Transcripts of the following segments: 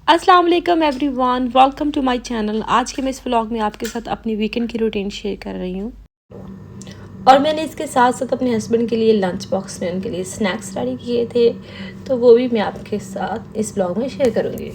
अस्सलाम वालेकुम everyone, welcome to my channel. आज के मैं इस व्लॉग में आपके साथ अपनी वीकेंड की रूटीन शेयर कर रही हूँ और मैंने इसके साथ साथ अपने हस्बैंड के लिए लंच बॉक्स में उनके लिए स्नैक्स रेडी किए थे, तो वो भी मैं आपके साथ इस व्लॉग में शेयर करूँगी।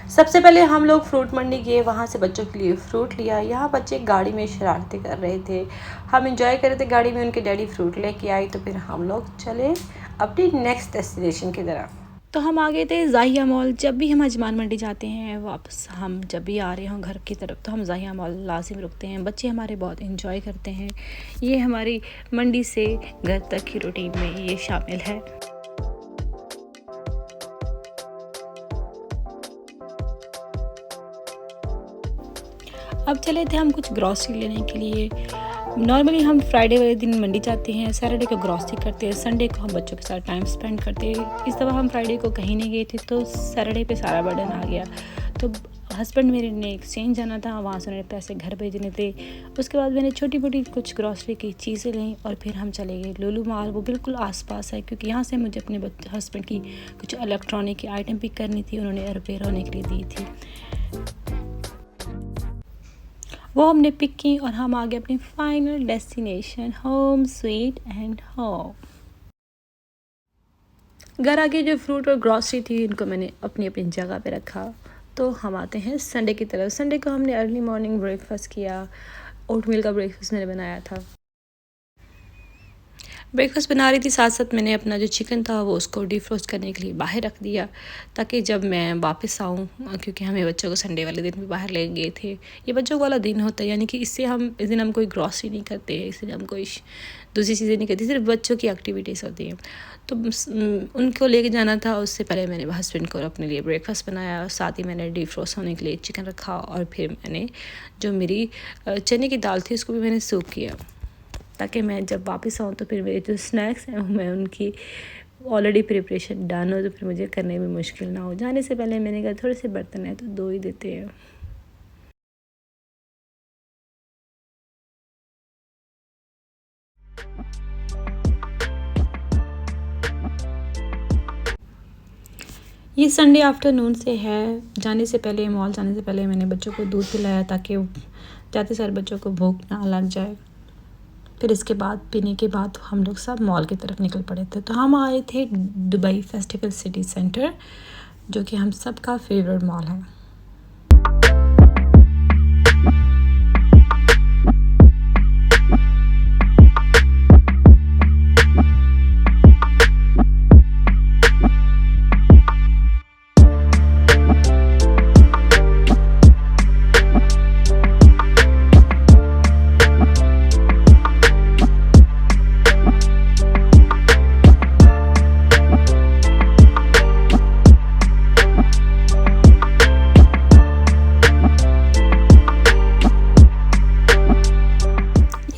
सबसे पहले हम लोग फ्रूट मंडी गए, वहाँ से बच्चों के लिए फ्रूट लिया। यहाँ बच्चे गाड़ी में शरारतें कर रहे थे, हम इंजॉय कर रहे थे गाड़ी में। उनके डैडी फ्रूट लेके आए तो फिर हम लोग चले अपनी नेक्स्ट डेस्टिनेशन की तरफ। तो हम आ गए थे ज़ाहिया मॉल। जब भी हम अजमान मंडी जाते हैं वापस, हम जब भी आ रहे हों घर की तरफ, तो हम ज़ाहिया मॉल लाजिम रुकते हैं। बच्चे हमारे बहुत इंजॉय करते हैं। ये हमारी मंडी से घर तक की रूटीन में ये शामिल है। अब चले थे हम कुछ ग्रॉसरी लेने के लिए। नॉर्मली हम फ्राइडे वाले दिन मंडी जाते हैं, सैटरडे को ग्रॉसरी करते हैं, संडे को हम बच्चों के साथ टाइम स्पेंड करते हैं। इस दफ़ा हम फ्राइडे को कहीं नहीं गए थे, तो सैटरडे पे सारा बर्डन आ गया। तो हस्बैंड मेरे ने एक्सचेंज जाना था, वहाँ से उन्होंने पैसे घर भेजने थे। उसके बाद मैंने छोटी मोटी कुछ ग्रॉसरी की चीज़ें लीं और फिर हम चले गए लुलु मॉल। वो बिल्कुल आसपास है, क्योंकि यहाँ से मुझे अपने हस्बैंड की कुछ इलेक्ट्रॉनिक की आइटम पिक करनी थी, उन्होंने रिपेयर होने के लिए दी थी। वो हमने पिक की और हम आ गए अपनी final destination, home sweet and home. घर आके जो फ्रूट और ग्रॉसरी थी उनको मैंने अपनी अपनी जगह पे रखा। तो हम आते हैं संडे की तरफ। संडे को हमने अर्ली मॉर्निंग ब्रेकफास्ट किया। ओटमील का ब्रेकफास्ट मैंने बनाया था। ब्रेकफास्ट बना रही थी, साथ साथ मैंने अपना जो चिकन था वो उसको डिफ्रोस्ट करने के लिए बाहर रख दिया, ताकि जब मैं वापस आऊँ, क्योंकि हमें बच्चों को संडे वाले दिन भी बाहर ले गए थे। ये बच्चों वाला दिन होता है, यानी कि इस दिन हम कोई ग्रॉसरी नहीं करते, इस दिन हम कोई दूसरी चीज़ें नहीं करते, सिर्फ बच्चों की एक्टिविटीज़ होती हैं। तो उनको लेके जाना था। उससे पहले मैंने हस्बैंड को अपने लिए ब्रेकफास्ट बनाया और साथ ही मैंने डिफ्रोस्ट होने के लिए चिकन रखा, और फिर मैंने जो मेरी चने की दाल थी उसको भी मैंने सूप किया, ताकि मैं जब वापस आऊँ तो फिर मेरे जो स्नैक्स हैं मैं उनकी ऑलरेडी प्रिपरेशन डन हो, तो फिर मुझे करने में मुश्किल ना हो। जाने से पहले मैंने कहा थोड़े से बर्तन हैं तो धो ही देते हैं। ये संडे आफ्टरनून से है। जाने से पहले, मॉल जाने से पहले मैंने बच्चों को दूध पिलाया, ताकि जाते सारे बच्चों को भूख ना लग जाए। फिर इसके बाद पीने के बाद हम लोग सब मॉल की तरफ निकल पड़े थे। तो हम आए थे दुबई फेस्टिवल सिटी सेंटर, जो कि हम सब का फेवरेट मॉल है।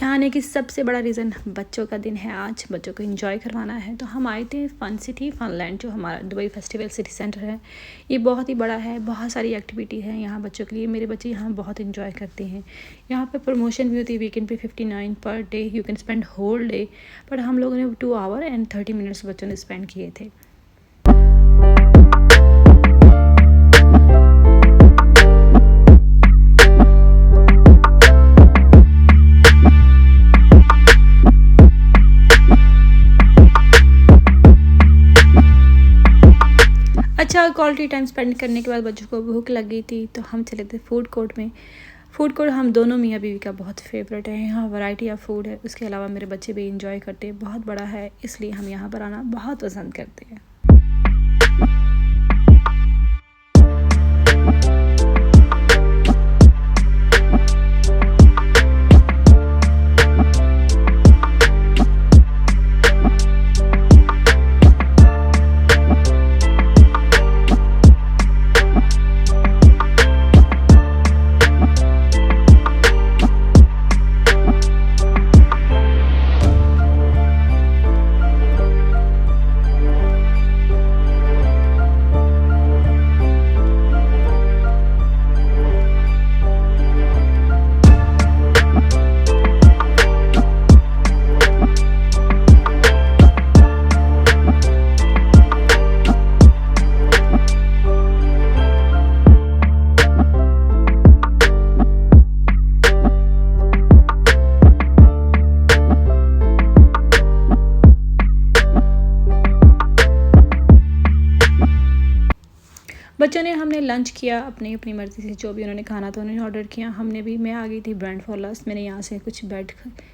आने की सबसे बड़ा रीज़न बच्चों का दिन है, आज बच्चों को एंजॉय करवाना है। तो हम आए थे फन सिटी फनलैंड, जो हमारा दुबई फेस्टिवल सिटी सेंटर है। ये बहुत ही बड़ा है, बहुत सारी एक्टिविटी है यहाँ बच्चों के लिए। मेरे बच्चे यहाँ बहुत एंजॉय करते हैं। यहाँ पे प्रमोशन भी होती है, वीकेंड पे 59 per day you can spend whole day, but हम लोगों ने 2 आवर एंड 30 मिनट्स बच्चों ने स्पेंड किए थे। अच्छा क्वालिटी टाइम स्पेंड करने के बाद बच्चों को भूख लग गई थी, तो हम चले थे फूड कोर्ट में। फूड कोर्ट हम दोनों मियाँ बीवी का बहुत फेवरेट है। यहाँ वैरायटी ऑफ फूड है, उसके अलावा मेरे बच्चे भी इंजॉय करते हैं। बहुत बड़ा है, इसलिए हम यहाँ पर आना बहुत पसंद करते हैं। बच्चों ने हमने लंच किया अपनी अपनी मर्ज़ी से, जो भी उन्होंने खाना था उन्होंने ऑर्डर किया। हमने भी, मैं आ गई थी ब्रांड फॉलोअर्स। मैंने यहाँ से कुछ बेड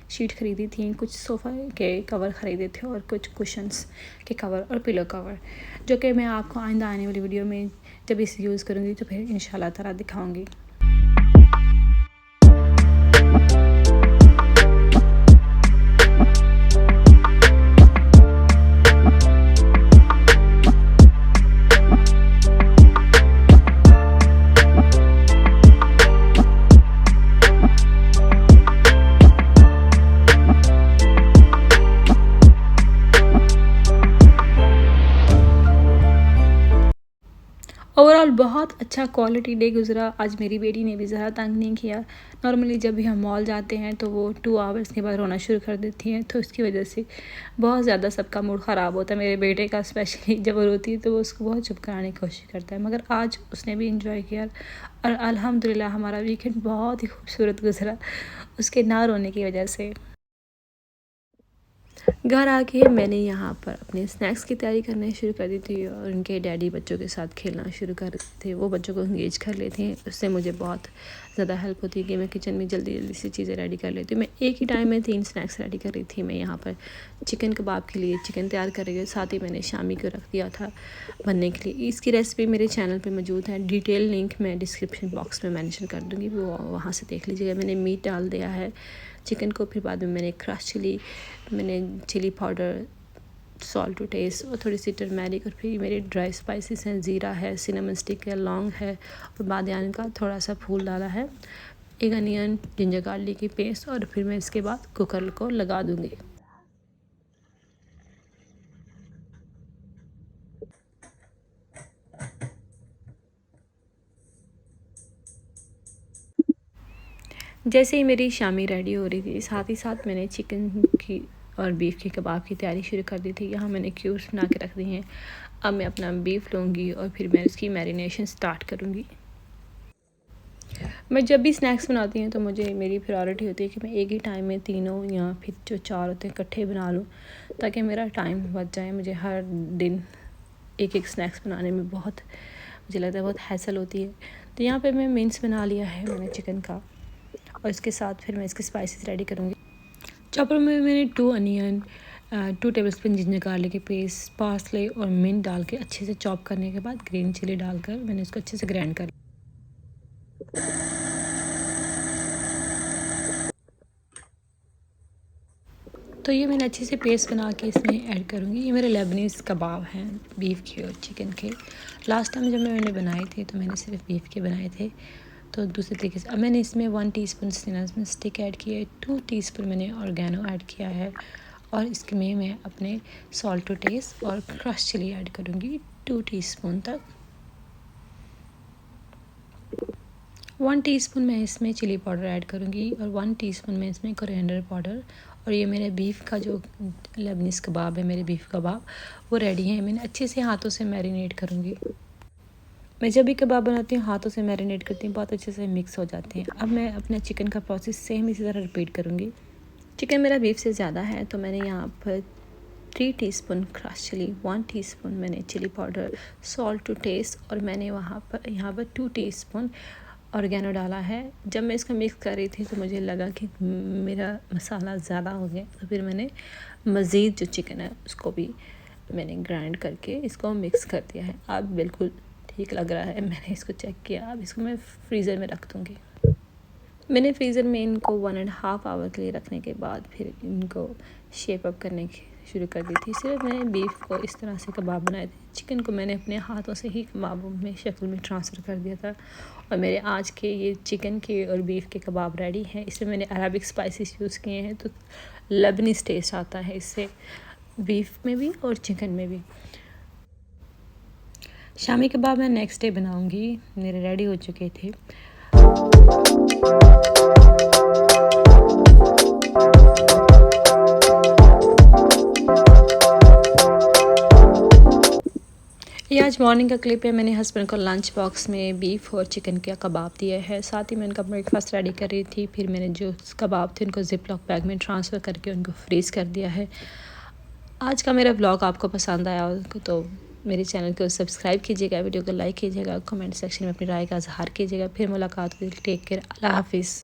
शीट ख़रीदी थी, कुछ सोफ़ा के कवर ख़रीदे थे और कुछ कुशन्स के कवर और पिलो कवर, जो कि मैं आपको आइंदा आने वाली वीडियो में जब इसे यूज़ करूँगी तो फिर इंशाल्लाह ताला दिखाऊँगी। ओवरऑल बहुत अच्छा क्वालिटी डे गुज़रा। आज मेरी बेटी ने भी ज़्यादा तंग नहीं किया। नॉर्मली जब भी हम मॉल जाते हैं तो वो 2 आवर्स के बाद रोना शुरू कर देती हैं, तो उसकी वजह से बहुत ज़्यादा सबका मूड ख़राब होता है। मेरे बेटे का स्पेशली जब वो रोती है तो वो उसको बहुत चुप कराने की कोशिश करता है, मगर आज उसने भी इंजॉय किया और अल्हम्दुलिल्लाह हमारा वीकेंड बहुत ही खूबसूरत गुज़रा उसके ना रोने की वजह से। घर आके मैंने यहाँ पर अपने स्नैक्स की तैयारी करना शुरू कर दी थी और उनके डैडी बच्चों के साथ खेलना शुरू कर थे। वो बच्चों को इंगेज कर लेते हैं, उससे मुझे बहुत ज़्यादा हेल्प होती है कि मैं किचन में जल्दी जल्दी से चीज़ें रेडी कर लेती हूँ। मैं एक ही टाइम में 3 स्नैक्स रेडी कर रही थी। मैं यहाँ पर चिकन कबाब के लिए चिकन तैयार कर रही हूँ, साथ ही मैंने शामी को रख दिया था बनने के लिए। इसकी रेसिपी मेरे चैनल पर मौजूद है, डिटेल लिंक मैं डिस्क्रिप्शन बॉक्स में मैंशन कर दूँगी, वो वहाँ से देख लीजिएगा। मैंने मीट डाल दिया है चिकन को, फिर बाद में मैंने क्रश चिली, मैंने chilli powder, salt to taste और थोड़ी सी टर्मेरिक, और फिर मेरे ड्राई स्पाइसेस हैं, ज़ीरा है, सिनेमन स्टिक है, लौंग है और बादियान का थोड़ा सा फूल डाला है, एक अनियन, जिंजर गार्लिक की पेस्ट, और फिर मैं इसके बाद कुकर को लगा दूँगी। जैसे ही मेरी शामी रेडी हो रही थी, साथ ही साथ मैंने चिकन की और बीफ के कबाब की तैयारी शुरू कर दी थी। यहाँ मैंने क्यूब्स बना के रख दी हैं। अब मैं अपना बीफ लूँगी और फिर मैं उसकी मैरिनेशन स्टार्ट करूँगी। मैं जब भी स्नैक्स बनाती हूँ तो मुझे, मेरी प्रायोरिटी होती है कि मैं एक ही टाइम में तीनों या फिर जो 4 होते हैं इकट्ठे बना लूँ, ताकि मेरा टाइम बच जाए। मुझे हर दिन एक एक स्नैक्स बनाने में बहुत, मुझे लगता है बहुत हैसल होती है। तो यहाँ पे मैं मिन्स बना लिया है मैंने चिकन का, और इसके साथ फिर मैं इसके स्पाइसेस रेडी करूँगी। चॉपर में मैंने 2 अनियन, 2 टेबलस्पून जिंजर गार्लिक की पेस्ट, पार्सले और मिंट डाल के अच्छे से चॉप करने के बाद ग्रीन चिली डालकर मैंने इसको अच्छे से ग्राइंड कर। तो ये मैंने अच्छे से पेस्ट बना के इसमें ऐड करूँगी। ये मेरे लेबनीज़ कबाब हैं बीफ के और चिकन के। लास्ट टाइम जब मैंने बनाए थे तो मैंने सिर्फ बीफ के बनाए थे, तो दूसरे तरीके से अब मैंने इसमें 1 टीस्पून सिनेमन स्टिक ऐड किया है, 2 टीस्पून मैंने ऑर्गेनो ऐड किया है, और इसमें मैं अपने सॉल्ट टू टेस्ट और क्रश चिली ऐड करूँगी 2 टीस्पून तक। 1 टीस्पून मैं इसमें चिली पाउडर ऐड करूँगी और 1 टीस्पून मैं इसमें कोरिएंडर पाउडर। और ये मेरे बीफ का जो लेबनीज़ कबाब है, मेरे बीफ कबाब वो रेडी हैं। मैंने अच्छे से हाथों से मैरिनेट करूँगी। मैं जब भी कबाब बनाती हूँ हाथों से मैरिनेट करती हूँ, बहुत अच्छे से मिक्स हो जाते हैं। अब मैं अपने चिकन का प्रोसेस सेम इसी तरह रिपीट करूँगी। चिकन मेरा बीफ से ज़्यादा है तो मैंने यहाँ पर 3 टीस्पून क्रश चिली, 1 टीस्पून मैंने chilli powder, salt to taste, और मैंने यहाँ पर 2 टीस्पून ऑर्गेनो डाला है। जब मैं इसको मिक्स कर रही थी तो मुझे लगा कि मेरा मसाला ज़्यादा हो गया, तो फिर मैंने मज़ीद जो चिकन है उसको भी मैंने ग्राइंड करके इसको मिक्स कर दिया है। अब बिल्कुल ठीक लग रहा है, मैंने इसको चेक किया। अब इसको मैं फ्रीज़र में रख दूँगी। मैंने फ्रीज़र में इनको 1.5 आवर के लिए रखने के बाद फिर इनको शेप अप करने की शुरू कर दी थी। सिर्फ मैंने बीफ को इस तरह से कबाब बनाए थे, चिकन को मैंने अपने हाथों से ही कबाबों में शक्ल में ट्रांसफ़र कर दिया था। और मेरे आज के ये चिकन के और बीफ के कबाब रेडी हैं। इसमें मैंने अरबिक स्पाइसेस यूज़ किए हैं, तो लेबनीज़ टेस्ट आता है इससे, बीफ में भी और चिकन में भी। शामी कबाब मैं नेक्स्ट डे बनाऊंगी, मेरे रेडी हो चुके थे। ये आज मॉर्निंग का क्लिप है। मैंने हस्बैंड को लंच बॉक्स में बीफ और चिकन का कबाब दिया है, साथ ही मैं उनका ब्रेकफास्ट रेडी कर रही थी। फिर मैंने जो कबाब थे उनको जिप लॉक बैग में ट्रांसफ़र करके उनको फ्रीज़ कर दिया है। आज का मेरा ब्लॉग आपको पसंद आया हो तो मेरे चैनल को सब्सक्राइब कीजिएगा, वीडियो को लाइक कीजिएगा, कमेंट सेक्शन में अपनी राय का इजहार कीजिएगा। फिर मुलाकात होगी। टेक केयर, अल्लाह हाफिज़।